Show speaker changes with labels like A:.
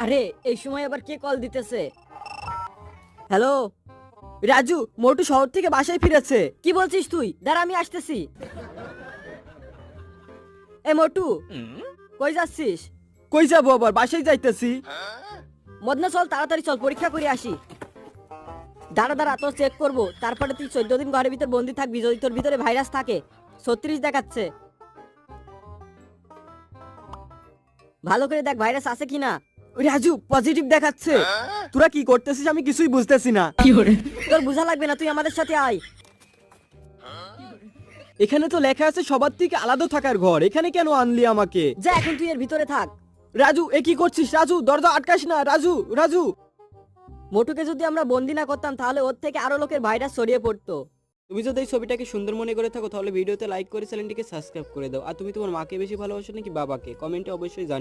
A: আরে এই সময় আবার কে কল দিতেছে? হ্যালো
B: রাজু, মোটু শহর থেকে বাসায় ফিরেছে।
A: কি বলছিস তুই? দাঁড়া আমি আসতেছি। এ মোটু, কই যাচ্ছিস?
B: কই যাবো আবার, বাসায় যাইতেছি।
A: মদনা চল তাড়াতাড়ি চল, পরীক্ষা করে আসি। দাঁড়া দাঁড়া, তোর চেক করবো, তারপরে তুই 14 দিন ঘরের ভিতর বন্দি থাকবি যদি তোর ভিতরে ভাইরাস থাকে। 36 দেখাচ্ছে। ভালো করে দেখ ভাইরাস আছে কিনা।
B: রাজু, পজিটিভ দেখাচ্ছে। তোরা কি করতেছিস আমি কিছুই বুঝতেছি না।
A: তোর বোঝা লাগবে না, তুই আমাদের সাথে আয়।
B: এখানে তো লেখা আছে সবার থেকে আলাদা থাকার ঘর, এখানে কেন আনলি আমাকে?
A: যা এখন তুই এর ভিতরে থাক।
B: রাজু, এ কি করছিস? রাজু, দরজা আটকাস না। রাজু, রাজু।
A: মোটুকে যদি আমরা বন্দি না করতাম তাহলে ওর থেকে আরো লোকের ভাইরাস ছড়িয়ে পড়তো।
B: তুমি যদি এই ছবিটাকে সুন্দর মনে করে থাকো তাহলে ভিডিওতে লাইক করে চ্যানেলটিকে সাবস্ক্রাইব করে দাও। আর তুমি তোমার মাকে বেশি ভালোবাসো নাকি বাবাকে? কমেন্টে অবশ্যই জানিও।